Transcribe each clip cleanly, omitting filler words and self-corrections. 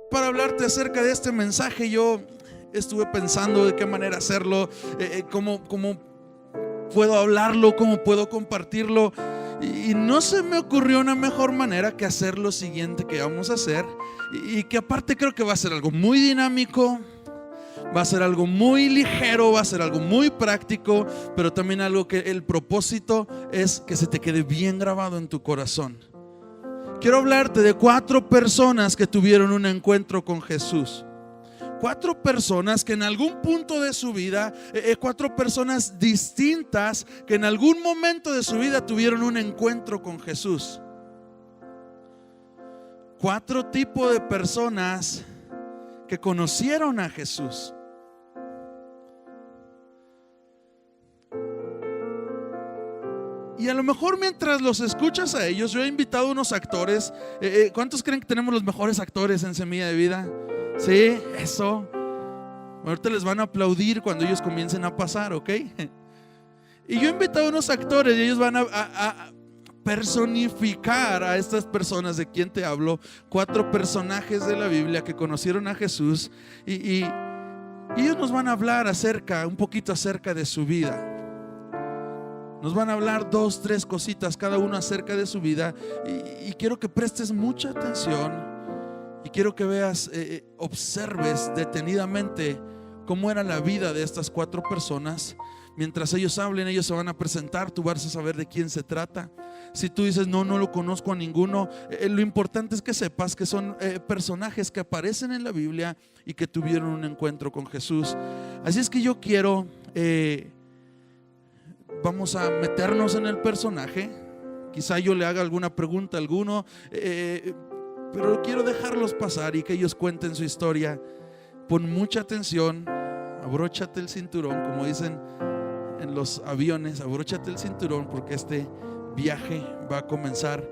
para hablarte acerca de este mensaje, yo estuve pensando de qué manera hacerlo, cómo puedo hablarlo, cómo puedo compartirlo. Y no se me ocurrió una mejor manera que hacer lo siguiente que vamos a hacer, y que aparte creo que va a ser algo muy dinámico, va a ser algo muy ligero, va a ser algo muy práctico, pero también algo que el propósito es que se te quede bien grabado en tu corazón. Quiero hablarte de 4 personas que tuvieron un encuentro con Jesús. 4 personas que en algún punto de su vida, 4 personas distintas que en algún momento de su vida tuvieron un encuentro con Jesús. 4 tipos de personas que conocieron a Jesús. Y a lo mejor mientras los escuchas a ellos, yo he invitado a unos actores. ¿Cuántos creen que tenemos los mejores actores en Semilla de Vida? Sí, eso. Ahorita les van a aplaudir cuando ellos comiencen a pasar, ¿ok? Y yo he invitado a unos actores y ellos van a personificar a estas personas de quien te hablo. 4 personajes de la Biblia que conocieron a Jesús, y ellos nos van a hablar un poquito acerca de su vida. Nos van a hablar 2, 3 cositas cada uno acerca de su vida, y quiero que prestes mucha atención, y quiero que veas, observes detenidamente cómo era la vida de estas 4 personas. Mientras ellos hablen, ellos se van a presentar, tú vas a saber de quién se trata. Si tú dices no lo conozco a ninguno, lo importante es que sepas que son personajes que aparecen en la Biblia y que tuvieron un encuentro con Jesús. Así es que yo quiero, vamos a meternos en el personaje. Quizá yo le haga alguna pregunta a alguno, pero quiero dejarlos pasar y que ellos cuenten su historia. Pon mucha atención, abróchate el cinturón, como dicen en los aviones, abróchate el cinturón, porque este viaje va a comenzar.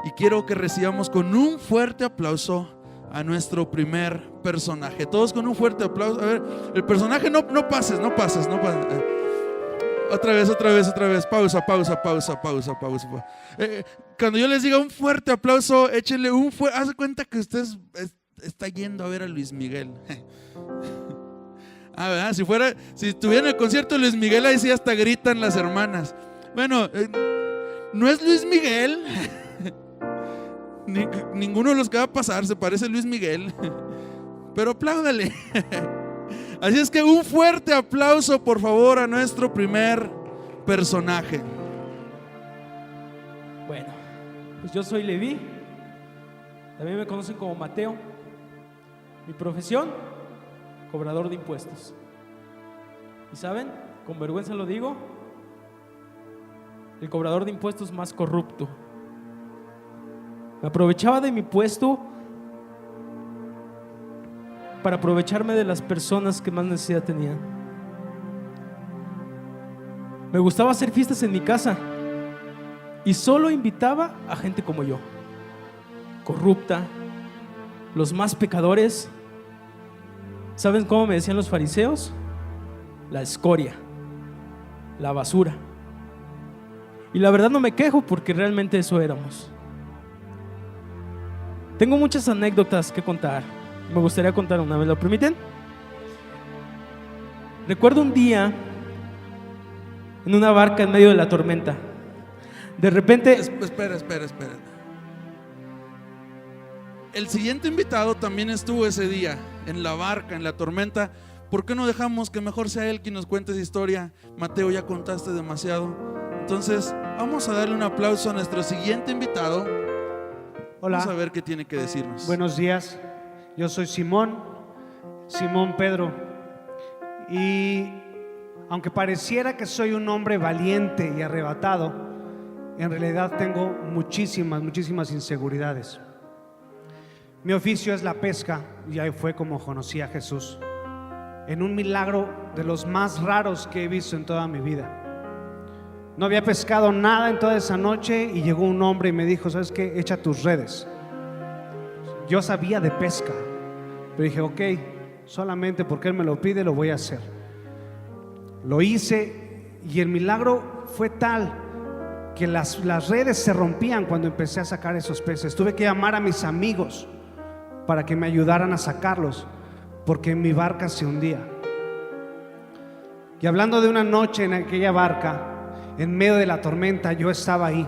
Y quiero que recibamos con un fuerte aplauso a nuestro primer personaje. Todos con un fuerte aplauso. A ver, el personaje, no pases. Otra vez. Pausa. Cuando yo les diga un fuerte aplauso, échenle un fuerte. Haz de cuenta que usted está yendo a ver a Luis Miguel. ¿Verdad? Si estuviera en el concierto de Luis Miguel, ahí sí hasta gritan las hermanas. Bueno, no es Luis Miguel. Ninguno de los que va a pasar se parece a Luis Miguel, pero apláudale. Así es que un fuerte aplauso, por favor, a nuestro primer personaje. Bueno, pues yo soy Leví, también me conocen como Mateo. Mi profesión, cobrador de impuestos. Y saben, con vergüenza lo digo, el cobrador de impuestos más corrupto. Me aprovechaba de mi puesto para aprovecharme de las personas que más necesidad tenían. Me gustaba hacer fiestas en mi casa y solo invitaba a gente como yo, corrupta, los más pecadores. ¿Saben cómo me decían los fariseos? La escoria, la basura. Y la verdad no me quejo, porque realmente eso éramos. Tengo muchas anécdotas que contar. Me gustaría contar una, ¿me lo permiten? Recuerdo un día en una barca en medio de la tormenta. De repente... Espera. El siguiente invitado también estuvo ese día en la barca, en la tormenta. ¿Por qué no dejamos que mejor sea él quien nos cuente esa historia? Mateo, ya contaste demasiado. Entonces vamos a darle un aplauso a nuestro siguiente invitado. Hola. Vamos a ver qué tiene que decirnos. Buenos días, yo soy Simón Pedro, y aunque pareciera que soy un hombre valiente y arrebatado, en realidad tengo muchísimas inseguridades. Mi oficio es la pesca, y ahí fue como conocí a Jesús, en un milagro de los más raros que he visto en toda mi vida. No había pescado nada en toda esa noche y llegó un hombre y me dijo: ¿sabes qué? Echa tus redes. Yo sabía de pesca, pero dije: ok, solamente porque él me lo pide lo voy a hacer. Lo hice y el milagro fue tal que las redes se rompían cuando empecé a sacar esos peces. Tuve que llamar a mis amigos para que me ayudaran a sacarlos, porque mi barca se hundía. Y hablando de una noche en aquella barca, en medio de la tormenta, yo estaba ahí.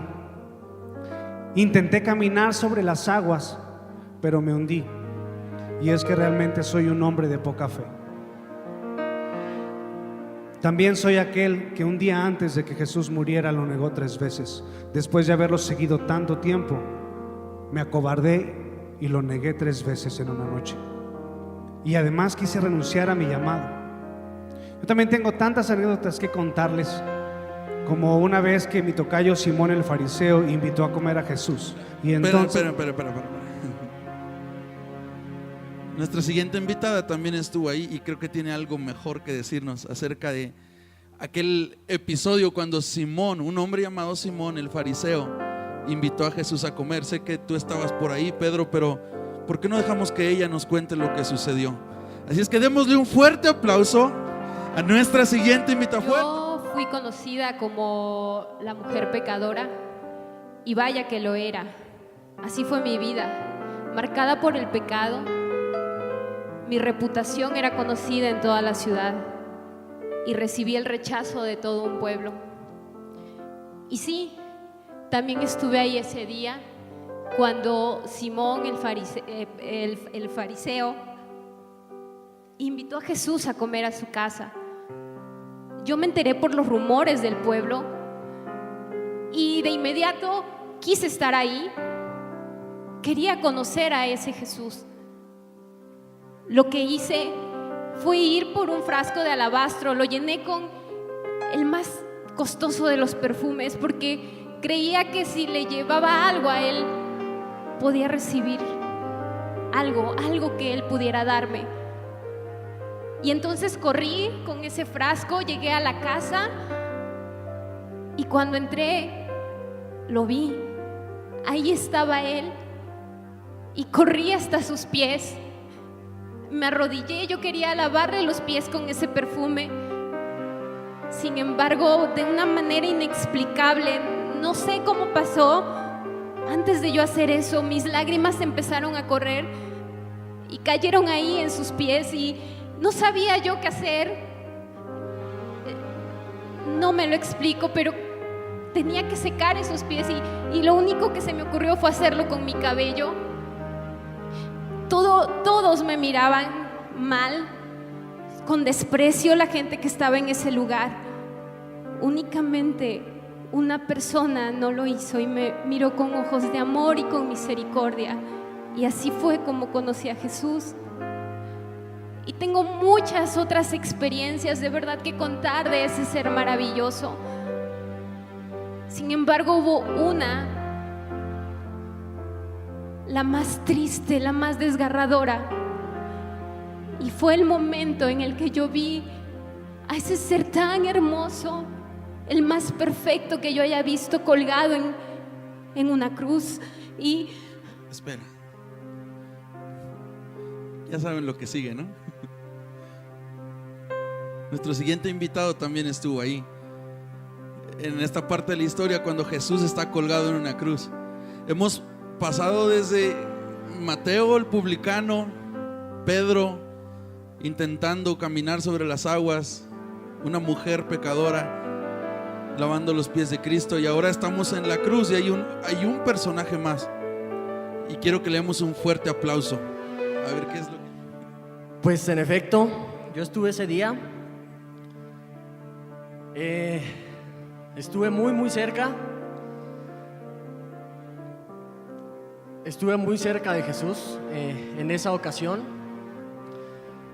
Intenté caminar sobre las aguas, pero me hundí. Y es que realmente soy un hombre de poca fe. También soy aquel que un día antes de que Jesús muriera lo negó 3 veces. Después de haberlo seguido tanto tiempo, me acobardé y lo negué 3 veces en una noche. Y además quise renunciar a mi llamado. Yo también tengo tantas anécdotas que contarles, como una vez que mi tocayo Simón el fariseo invitó a comer a Jesús. Y entonces... Espera. Nuestra siguiente invitada también estuvo ahí y creo que tiene algo mejor que decirnos acerca de aquel episodio cuando Simón, un hombre llamado Simón el fariseo, invitó a Jesús a comer. Sé que tú estabas por ahí, Pedro, pero ¿por qué no dejamos que ella nos cuente lo que sucedió? Así es que démosle un fuerte aplauso a nuestra siguiente invitada. Yo fui conocida como la mujer pecadora, y vaya que lo era. Así fue mi vida, marcada por el pecado. Mi reputación era conocida en toda la ciudad y recibí el rechazo de todo un pueblo. Y sí, también estuve ahí ese día cuando Simón el fariseo invitó a Jesús a comer a su casa. Yo me enteré por los rumores del pueblo y de inmediato quise estar ahí. Quería conocer a ese Jesús. Lo que hice fue ir por un frasco de alabastro, lo llené con el más costoso de los perfumes, porque creía que si le llevaba algo a él, podía recibir algo que él pudiera darme. Y entonces corrí con ese frasco, llegué a la casa y cuando entré, lo vi. Ahí estaba él y corrí hasta sus pies. Me arrodillé, yo quería lavarle los pies con ese perfume. Sin embargo, de una manera inexplicable, no sé cómo pasó, antes de yo hacer eso, mis lágrimas empezaron a correr y cayeron ahí en sus pies y no sabía yo qué hacer. No me lo explico, pero tenía que secar esos pies y lo único que se me ocurrió fue hacerlo con mi cabello. Todos me miraban mal, con desprecio, la gente que estaba en ese lugar. Únicamente una persona no lo hizo y me miró con ojos de amor y con misericordia. Y así fue como conocí a Jesús. Y tengo muchas otras experiencias de verdad que contar de ese ser maravilloso. Sin embargo, hubo una, la más triste, la más desgarradora, y fue el momento en el que yo vi a ese ser tan hermoso, el más perfecto que yo haya visto, colgado en una cruz. Y espera, ya saben lo que sigue, ¿no? Nuestro siguiente invitado también estuvo ahí en esta parte de la historia cuando Jesús está colgado en una cruz. Hemos pasado desde Mateo el publicano, Pedro intentando caminar sobre las aguas, una mujer pecadora lavando los pies de Cristo, y ahora estamos en la cruz y hay un personaje más, y quiero que le demos un fuerte aplauso a ver qué es lo que... Pues en efecto, yo estuve ese día, estuve muy cerca. Estuve muy cerca de Jesús en esa ocasión.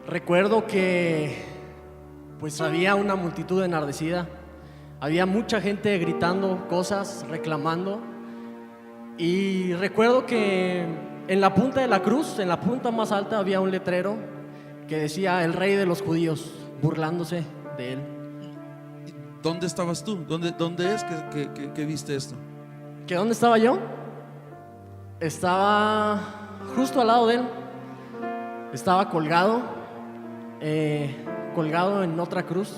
Recuerdo que pues había una multitud enardecida, había mucha gente gritando cosas, reclamando, y recuerdo que en la punta de la cruz, en la punta más alta, había un letrero que decía "El Rey de los Judíos", burlándose de él. ¿Dónde estabas tú? ¿Dónde es que viste esto? ¿Que dónde estaba yo? Estaba justo al lado de él. Estaba colgado en otra cruz,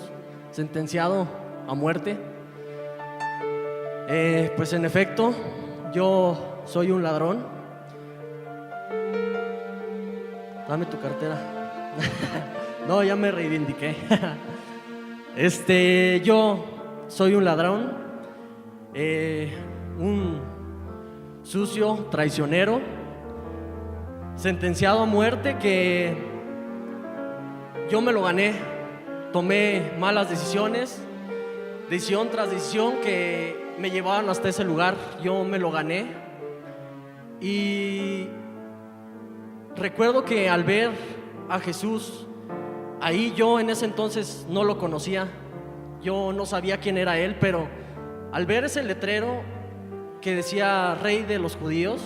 sentenciado a muerte. Pues en efecto, yo soy un ladrón. Dame tu cartera. No, ya me reivindiqué. Yo soy un ladrón, un sucio, traicionero, sentenciado a muerte, que yo me lo gané. Tomé malas decisiones, decisión tras decisión que me llevaron hasta ese lugar. Yo me lo gané. Y recuerdo que al ver a Jesús ahí, yo en ese entonces no lo conocía, yo no sabía quién era Él, pero al ver ese letrero que decía Rey de los Judíos,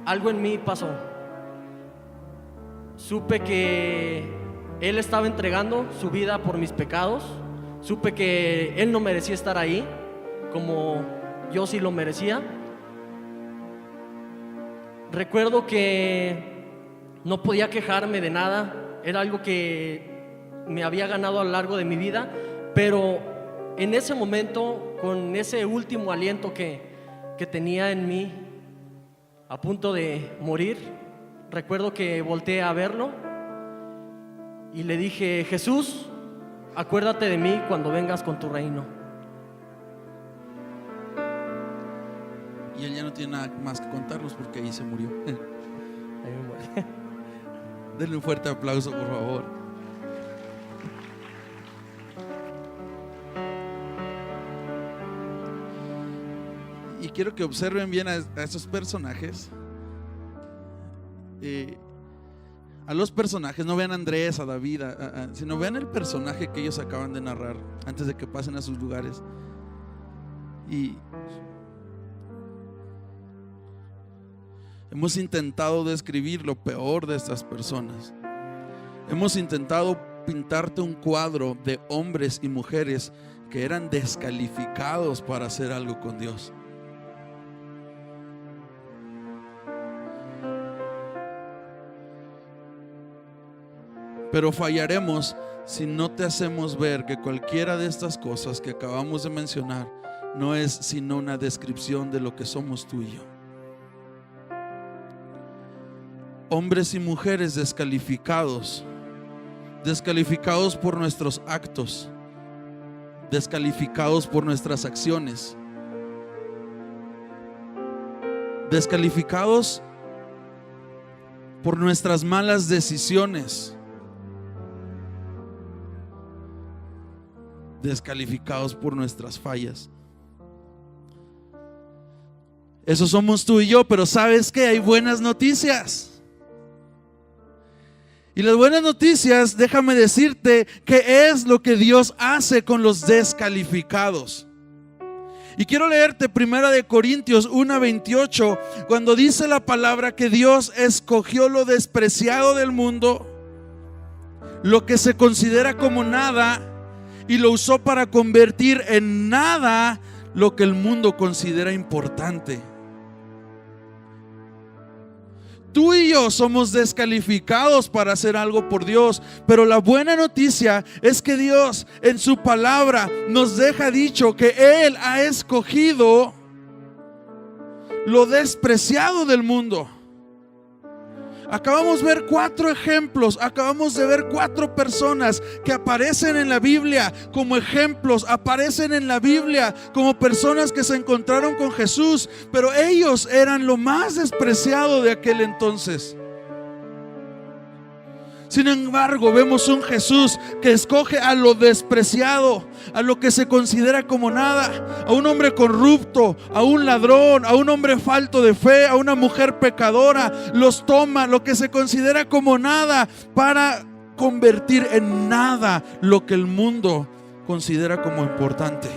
algo en mí pasó. Supe que Él estaba entregando su vida por mis pecados. Supe que Él no merecía estar ahí, como yo sí lo merecía. Recuerdo que no podía quejarme de nada. Era algo que me había ganado a lo largo de mi vida. Pero en ese momento, con ese último aliento que tenía en mí, a punto de morir, recuerdo que volteé a verlo y le dije: Jesús, acuérdate de mí cuando vengas con tu reino. Y él ya no tiene nada más que contarnos porque ahí se murió. Denle un fuerte aplauso, por favor. Y quiero que observen bien a esos personajes. A los personajes, no vean a Andrés, a David, sino vean el personaje que ellos acaban de narrar antes de que pasen a sus lugares. Y hemos intentado describir lo peor de estas personas. Hemos intentado pintarte un cuadro de hombres y mujeres que eran descalificados para hacer algo con Dios. Pero fallaremos si no te hacemos ver que cualquiera de estas cosas que acabamos de mencionar no es sino una descripción de lo que somos tú y yo. Hombres y mujeres descalificados por nuestros actos, descalificados por nuestras acciones, descalificados por nuestras malas decisiones, descalificados por nuestras fallas. Eso somos tú y yo, pero ¿sabes qué? Hay buenas noticias. Y las buenas noticias, déjame decirte que es lo que Dios hace con los descalificados. Y quiero leerte 1 Corintios 1:28, cuando dice la palabra que Dios escogió lo despreciado del mundo, lo que se considera como nada, y lo usó para convertir en nada lo que el mundo considera importante. Tú y yo somos descalificados para hacer algo por Dios, pero la buena noticia es que Dios en su palabra nos deja dicho que Él ha escogido lo despreciado del mundo. Acabamos de ver 4 ejemplos, acabamos de ver 4 personas que aparecen en la Biblia como ejemplos, aparecen en la Biblia como personas que se encontraron con Jesús, pero ellos eran lo más despreciado de aquel entonces. Sin embargo, vemos un Jesús que escoge a lo despreciado, a lo que se considera como nada, a un hombre corrupto, a un ladrón, a un hombre falto de fe, a una mujer pecadora. Los toma, lo que se considera como nada, para convertir en nada lo que el mundo considera como importante.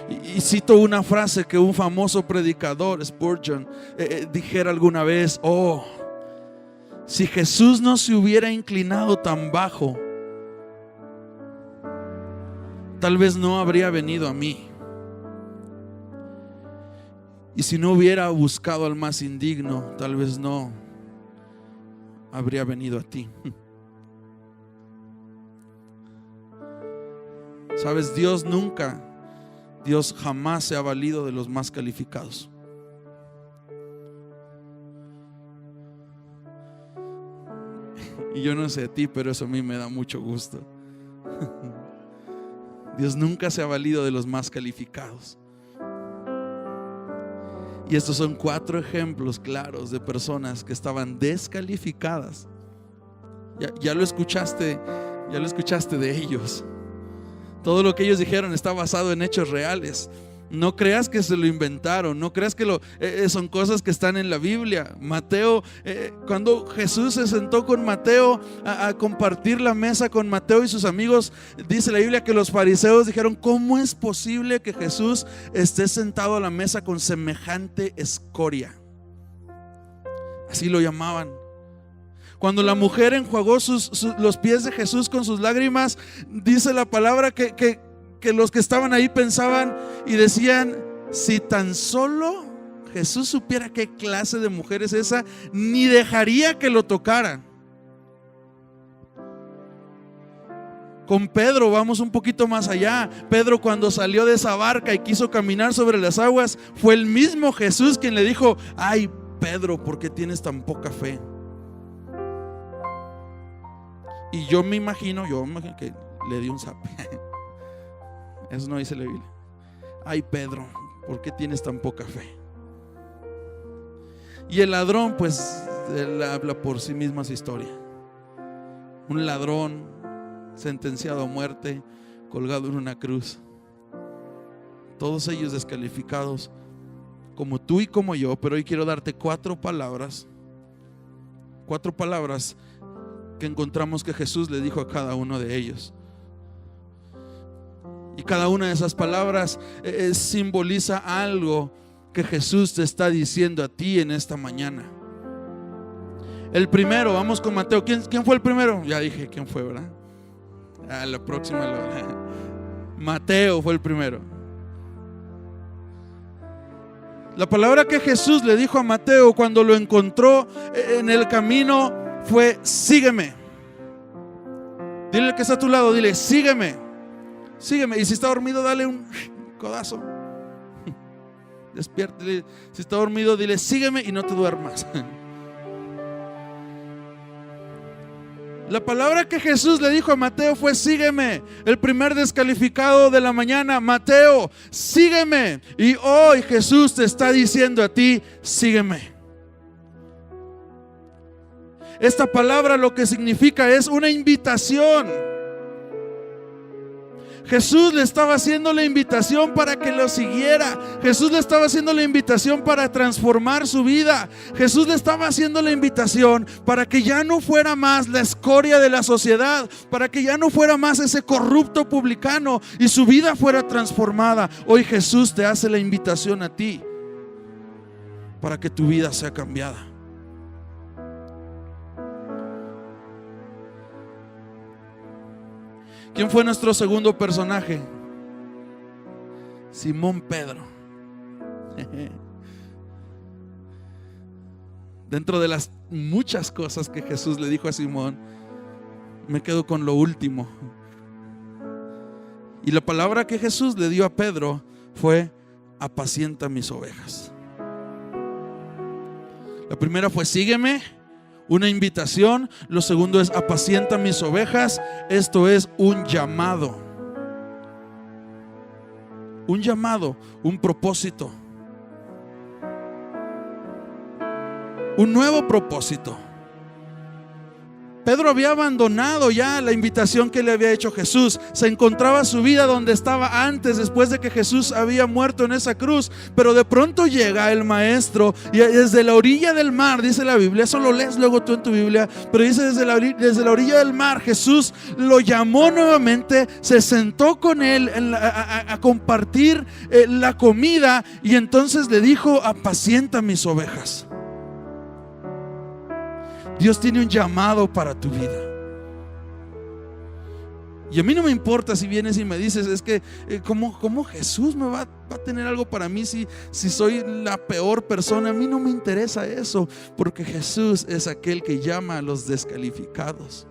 Y cito una frase que un famoso predicador, Spurgeon, dijera alguna vez: oh, si Jesús no se hubiera inclinado tan bajo, tal vez no habría venido a mí. Y si no hubiera buscado al más indigno, tal vez no habría venido a ti. Sabes, Dios jamás se ha valido de los más calificados. Y yo no sé a ti, pero eso a mí me da mucho gusto. Dios nunca se ha valido de los más calificados. Y estos son 4 ejemplos claros de personas que estaban descalificadas. Ya lo escuchaste de ellos. Todo lo que ellos dijeron está basado en hechos reales. No creas que se lo inventaron, no creas que son cosas que están en la Biblia. Mateo, cuando Jesús se sentó con Mateo a compartir la mesa con Mateo y sus amigos, dice la Biblia que los fariseos dijeron: ¿cómo es posible que Jesús esté sentado a la mesa con semejante escoria? Así lo llamaban. Cuando la mujer enjuagó los pies de Jesús con sus lágrimas, dice la palabra que los que estaban ahí pensaban y decían: si tan solo Jesús supiera qué clase de mujer es esa, ni dejaría que lo tocaran. Con Pedro vamos un poquito más allá. Pedro, cuando salió de esa barca y quiso caminar sobre las aguas, fue el mismo Jesús quien le dijo: ay, Pedro, ¿por qué tienes tan poca fe? Y yo me imagino que le di un zape. Eso no dice la Biblia. Ay, Pedro, ¿por qué tienes tan poca fe? Y el ladrón, pues él habla por sí misma su historia. Un ladrón sentenciado a muerte, colgado en una cruz. Todos ellos descalificados, como tú y como yo. Pero hoy quiero darte 4 palabras que encontramos que Jesús le dijo a cada uno de ellos. Y cada una de esas palabras simboliza algo que Jesús te está diciendo a ti en esta mañana. El primero, vamos con Mateo. ¿Quién fue el primero? Ya dije quién fue, ¿verdad? La próxima Mateo fue el primero. La palabra que Jesús le dijo a Mateo cuando lo encontró en el camino fue: sígueme. Dile al que está a tu lado, dile: sígueme, sígueme. Y si está dormido, dale un codazo. Despiértale. Si está dormido, dile: sígueme y no te duermas. La palabra que Jesús le dijo a Mateo fue: sígueme. El primer descalificado de la mañana: Mateo, sígueme. Y hoy Jesús te está diciendo a ti: sígueme. Esta palabra lo que significa es una invitación. Jesús le estaba haciendo la invitación para que lo siguiera. Jesús le estaba haciendo la invitación para transformar su vida. Jesús le estaba haciendo la invitación para que ya no fuera más la escoria de la sociedad, para que ya no fuera más ese corrupto publicano y su vida fuera transformada. Hoy Jesús te hace la invitación a ti para que tu vida sea cambiada. ¿Quién fue nuestro segundo personaje? Simón Pedro. Dentro de las muchas cosas que Jesús le dijo a Simón, me quedo con lo último. Y la palabra que Jesús le dio a Pedro fue: apacienta mis ovejas. La primera fue: sígueme, una invitación. Lo segundo es: apacienta mis ovejas. Esto es un llamado. Un llamado, un propósito. Un nuevo propósito. Pedro había abandonado ya la invitación que le había hecho Jesús. Se encontraba su vida donde estaba antes, después de que Jesús había muerto en esa cruz. Pero de pronto llega el maestro y desde la orilla del mar, dice la Biblia, eso lo lees luego tú en tu Biblia, pero dice desde la orilla del mar, Jesús lo llamó nuevamente, se sentó con él a compartir la comida, y entonces le dijo: apacienta mis ovejas. Dios tiene un llamado para tu vida. Y a mí no me importa si vienes y me dices: es que ¿cómo Jesús me va a tener algo para mí si soy la peor persona? A mí no me interesa eso, porque Jesús es aquel que llama a los descalificados.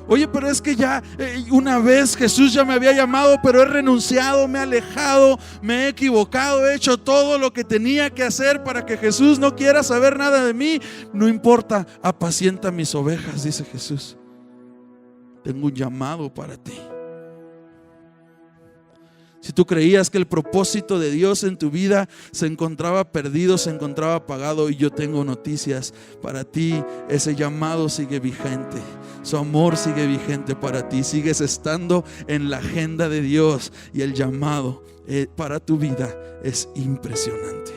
Oye, pero es que ya una vez Jesús ya me había llamado, pero he renunciado, me he alejado, me he equivocado, he hecho todo lo que tenía que hacer para que Jesús no quiera saber nada de mí. No importa, apacienta mis ovejas, dice Jesús. Tengo un llamado para ti. Si tú creías que el propósito de Dios en tu vida se encontraba perdido, se encontraba apagado, y yo tengo noticias para ti. Ese llamado sigue vigente, su amor sigue vigente para ti. Sigues estando en la agenda de Dios, y el llamado para tu vida es impresionante.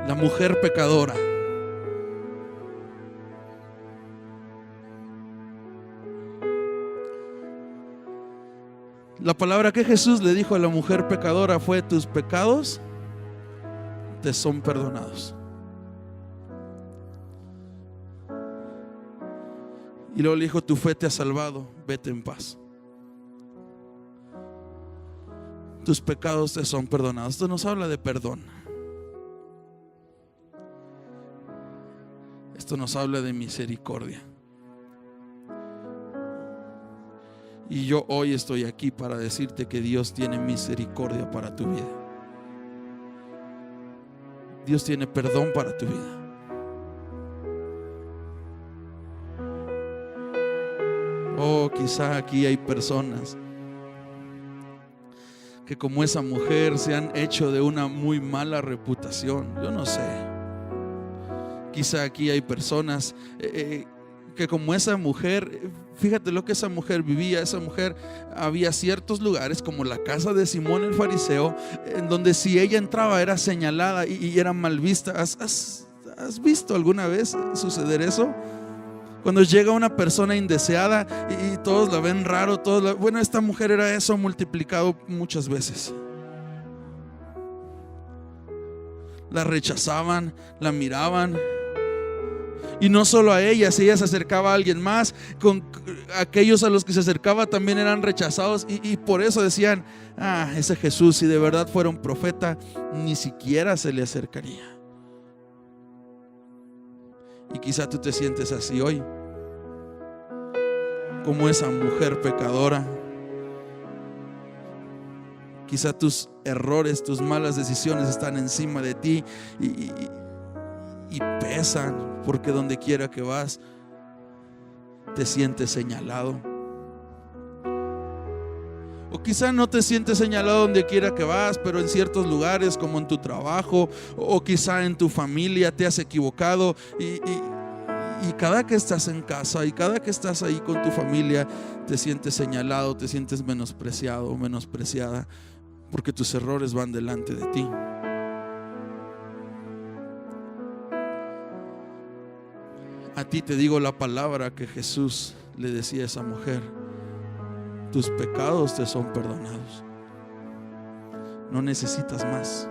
La mujer pecadora. La palabra que Jesús le dijo a la mujer pecadora fue: tus pecados te son perdonados. Y luego le dijo: tu fe te ha salvado, vete en paz. Tus pecados te son perdonados. Esto nos habla de perdón. Esto nos habla de misericordia. Y yo hoy estoy aquí para decirte que Dios tiene misericordia para tu vida. Dios tiene perdón para tu vida. Oh, quizá aquí hay personas que, como esa mujer, se han hecho de una muy mala reputación. Yo no sé. Quizá aquí hay personas que, como esa mujer, fíjate lo que esa mujer vivía. Esa mujer, había ciertos lugares como la casa de Simón el fariseo, en donde si ella entraba era señalada y era mal vista. ¿Has visto alguna vez suceder eso? Cuando llega una persona indeseada y todos la ven raro, bueno, esta mujer era eso multiplicado muchas veces. La rechazaban, la miraban. Y no solo a ella, si ella se acercaba a alguien más, con aquellos a los que se acercaba también eran rechazados. Y por eso decían: ese Jesús, si de verdad fuera un profeta, ni siquiera se le acercaría. Y quizá tú te sientes así hoy, como esa mujer pecadora. Quizá tus errores, tus malas decisiones están encima de ti y pesan, porque donde quiera que vas te sientes señalado. O quizá no te sientes señalado donde quiera que vas, pero en ciertos lugares, como en tu trabajo, o quizá en tu familia, te has equivocado y cada que estás en casa y cada que estás ahí con tu familia, te sientes señalado, te sientes menospreciado o menospreciada, porque tus errores van delante de ti. A ti te digo la palabra que Jesús le decía a esa mujer: tus pecados te son perdonados. No necesitas más.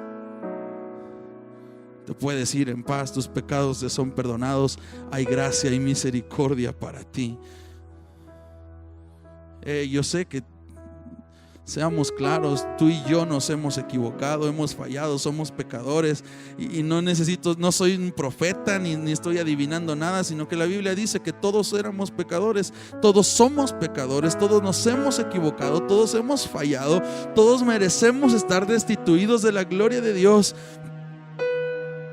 Te puedes ir en paz, tus pecados te son perdonados. Hay gracia y misericordia para ti. Yo sé que, seamos claros, tú y yo nos hemos equivocado, hemos fallado, somos pecadores, y no soy un profeta ni estoy adivinando nada, sino que la Biblia dice que todos éramos pecadores, todos somos pecadores, todos nos hemos equivocado, todos hemos fallado, todos merecemos estar destituidos de la gloria de Dios.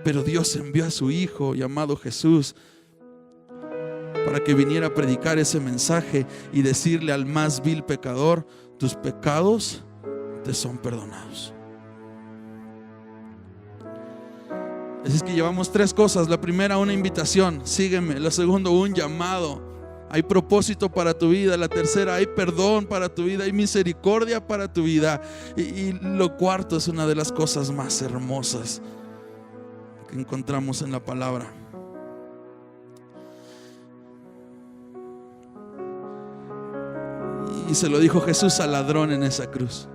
Pero Dios envió a su Hijo llamado Jesús para que viniera a predicar ese mensaje y decirle al más vil pecador: tus pecados te son perdonados. Así es que llevamos 3 cosas. La primera, una invitación: sígueme. La segunda, un llamado. Hay propósito para tu vida. La tercera, hay perdón para tu vida, hay misericordia para tu vida. Y lo cuarto es una de las cosas más hermosas que encontramos en la palabra. Y se lo dijo Jesús al ladrón en esa cruz.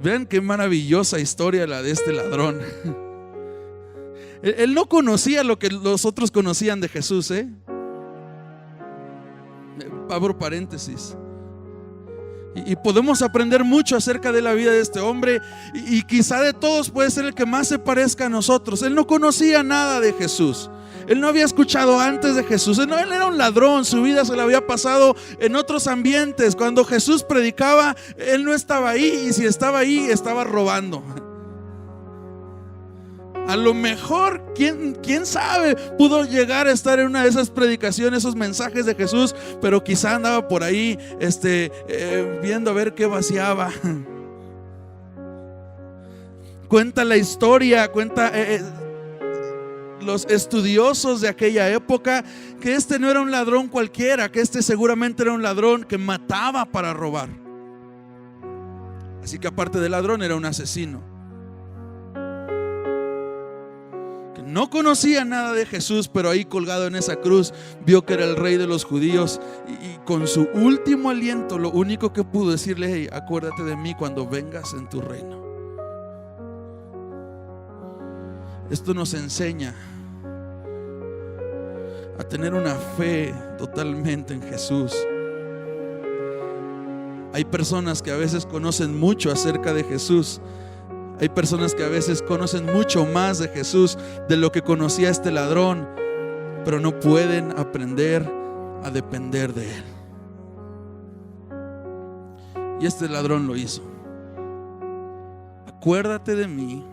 Vean qué maravillosa historia la de este ladrón. Él no conocía lo que los otros conocían de Jesús, Abro paréntesis. Y podemos aprender mucho acerca de la vida de este hombre, y quizá de todos puede ser el que más se parezca a nosotros. Él no conocía nada de Jesús. Él no había escuchado antes de Jesús. Él era un ladrón, su vida se le había pasado en otros ambientes. Cuando Jesús predicaba, él no estaba ahí, y si estaba ahí, estaba robando. A lo mejor, ¿quién sabe? Pudo llegar a estar en una de esas predicaciones, esos mensajes de Jesús, pero quizá andaba por ahí viendo a ver qué vaciaba. Cuenta la historia, los estudiosos de aquella época, que este no era un ladrón cualquiera, que este seguramente era un ladrón que mataba para robar. Así que aparte de ladrón, era un asesino. No conocía nada de Jesús, pero ahí colgado en esa cruz vio que era el rey de los judíos, y con su último aliento lo único que pudo decirle: hey, acuérdate de mí cuando vengas en tu reino. Esto nos enseña a tener una fe totalmente en Jesús. Hay personas que a veces conocen mucho acerca de Jesús. Hay personas que a veces conocen mucho más de Jesús de lo que conocía este ladrón, pero no pueden aprender a depender de Él. Y este ladrón lo hizo. Acuérdate de mí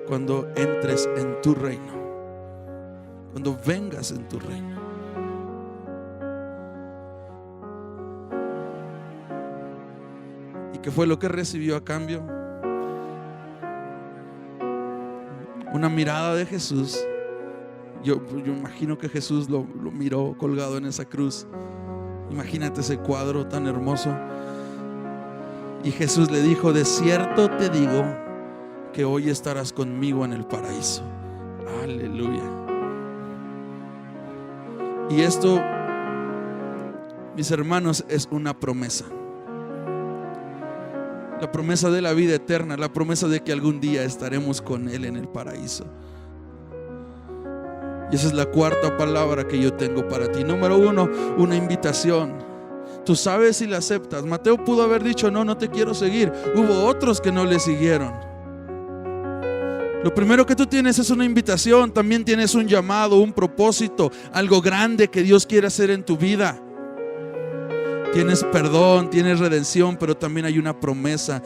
cuando entres en tu reino, cuando vengas en tu reino. ¿Y qué fue lo que recibió a cambio? Una mirada de Jesús. Yo imagino que Jesús lo miró colgado en esa cruz. Imagínate ese cuadro tan hermoso. Y Jesús le dijo: de cierto te digo que hoy estarás conmigo en el paraíso. Aleluya. Y esto, mis hermanos, es una promesa. La promesa de la vida eterna, la promesa de que algún día estaremos con Él en el paraíso. Y esa es la cuarta palabra que yo tengo para ti. Número 1, una invitación. Tú sabes si la aceptas. Mateo pudo haber dicho: no te quiero seguir. Hubo otros que no le siguieron. Lo primero que tú tienes es una invitación. También tienes un llamado, un propósito, algo grande que Dios quiere hacer en tu vida. Tienes perdón, tienes redención, pero también hay una promesa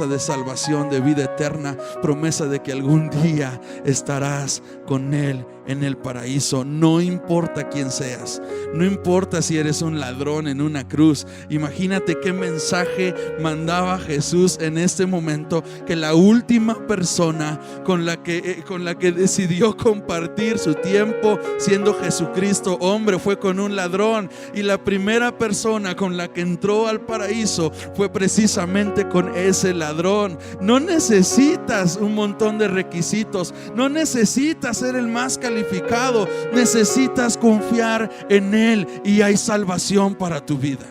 de salvación, de vida eterna, promesa de que algún día estarás con Él en el paraíso. No importa quién seas, no importa si eres un ladrón en una cruz. Imagínate qué mensaje mandaba Jesús en este momento, que la última persona con la que decidió compartir su tiempo siendo Jesucristo hombre fue con un ladrón, y la primera persona con la que entró al paraíso fue precisamente con ese ladrón. No necesitas un montón de requisitos, no necesitas ser el más calificado, necesitas confiar en Él y hay salvación para tu vida.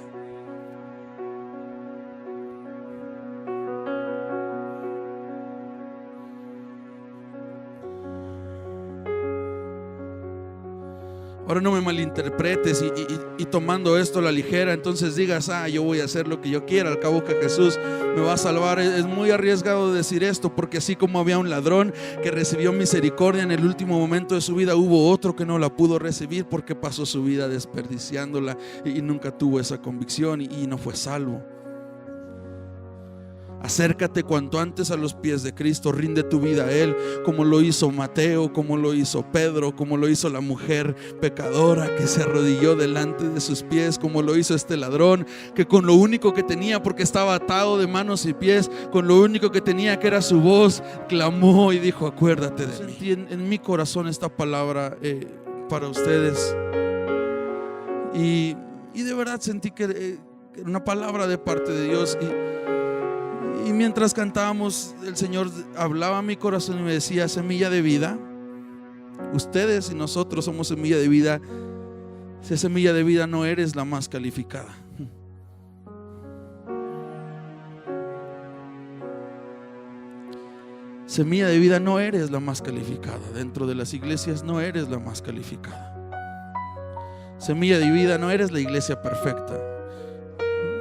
Ahora no me malinterpretes y tomando esto a la ligera, entonces digas: yo voy a hacer lo que yo quiera, al cabo que Jesús me va a salvar. Es muy arriesgado decir esto, porque así como había un ladrón que recibió misericordia en el último momento de su vida, hubo otro que no la pudo recibir porque pasó su vida desperdiciándola y nunca tuvo esa convicción y no fue salvo. Acércate cuanto antes a los pies de Cristo, rinde tu vida a Él, como lo hizo Mateo, como lo hizo Pedro, como lo hizo la mujer pecadora que se arrodilló delante de sus pies, como lo hizo este ladrón que con lo único que tenía, porque estaba atado de manos y pies, con lo único que tenía, que era su voz, clamó y dijo: acuérdate de mí. Sentí en mi corazón esta palabra para ustedes, y de verdad sentí que era una palabra de parte de Dios. Y mientras cantábamos, el Señor hablaba a mi corazón y me decía: semilla de vida, ustedes y nosotros somos semilla de vida. Si semilla de vida, no eres la más calificada. Semilla de vida, no eres la más calificada. Dentro de las iglesias no eres la más calificada. Semilla de vida, no eres la iglesia perfecta.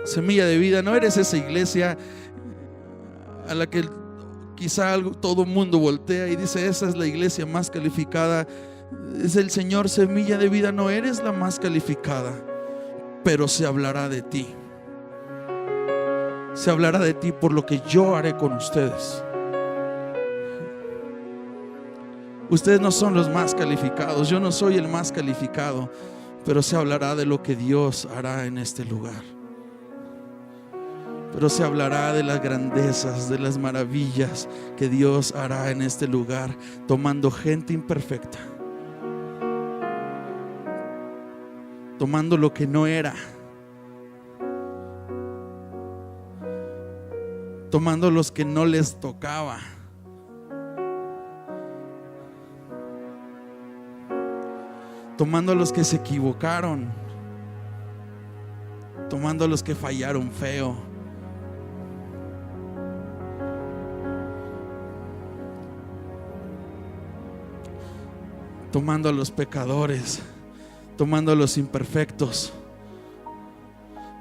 Semilla de Vida, no eres esa iglesia a la que quizá todo mundo voltea y dice: esa es la iglesia más calificada. Es el Señor. Semilla de Vida, no eres la más calificada, pero se hablará de ti. Se hablará de ti por lo que yo haré con ustedes. Ustedes no son los más calificados, yo no soy el más calificado, pero se hablará de lo que Dios hará en este lugar. Pero se hablará de las grandezas, de las maravillas que Dios hará en este lugar, tomando gente imperfecta, tomando lo que no era, tomando los que no les tocaba, tomando a los que se equivocaron, tomando a los que fallaron feo, tomando a los pecadores, tomando a los imperfectos,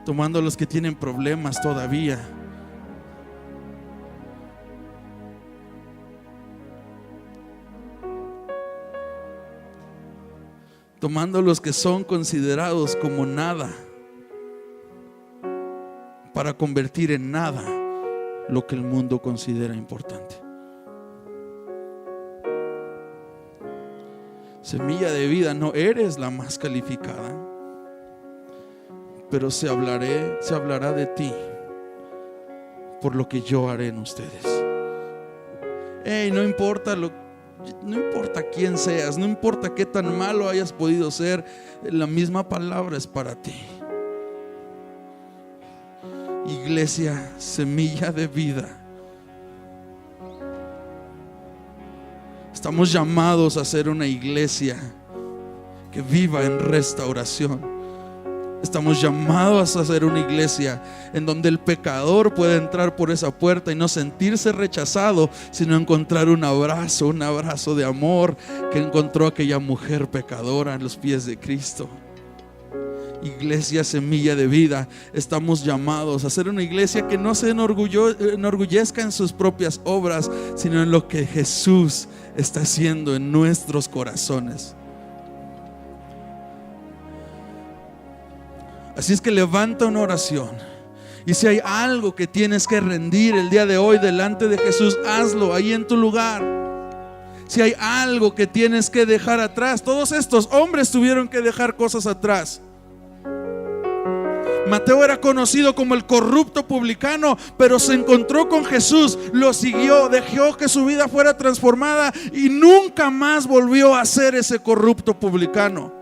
tomando a los que tienen problemas todavía, tomando a los que son considerados como nada, para convertir en nada lo que el mundo considera importante. Semilla de Vida, no eres la más calificada, pero se hablará de ti por lo que yo haré en ustedes. No importa quién seas, no importa qué tan malo hayas podido ser, la misma palabra es para ti. Iglesia Semilla de Vida, estamos llamados a ser una iglesia que viva en restauración. Estamos llamados a ser una iglesia en donde el pecador pueda entrar por esa puerta y no sentirse rechazado, sino encontrar un abrazo de amor que encontró aquella mujer pecadora en los pies de Cristo. Iglesia Semilla de Vida, estamos llamados a ser una iglesia que no se enorgullezca en sus propias obras, sino en lo que Jesús está haciendo en nuestros corazones. Así es que levanta una oración, y si hay algo que tienes que rendir el día de hoy delante de Jesús, hazlo ahí en tu lugar. Si hay algo que tienes que dejar atrás, todos estos hombres tuvieron que dejar cosas atrás. Mateo era conocido como el corrupto publicano, pero se encontró con Jesús, lo siguió, dejó que su vida fuera transformada y nunca más volvió a ser ese corrupto publicano.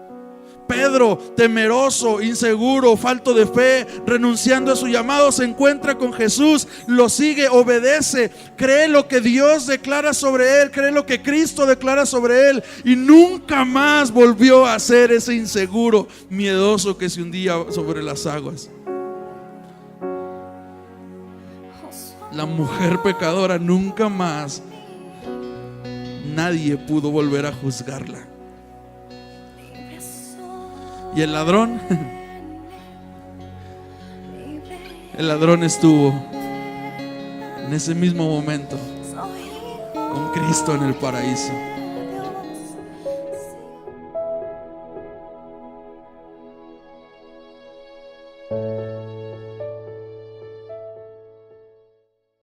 Pedro, temeroso, inseguro, falto de fe, renunciando a su llamado, se encuentra con Jesús, lo sigue, obedece, cree lo que Dios declara sobre él, cree lo que Cristo declara sobre él, y nunca más volvió a ser ese inseguro, miedoso que se hundía sobre las aguas. La mujer pecadora, nunca más nadie pudo volver a juzgarla. Y el ladrón estuvo en ese mismo momento con Cristo en el paraíso.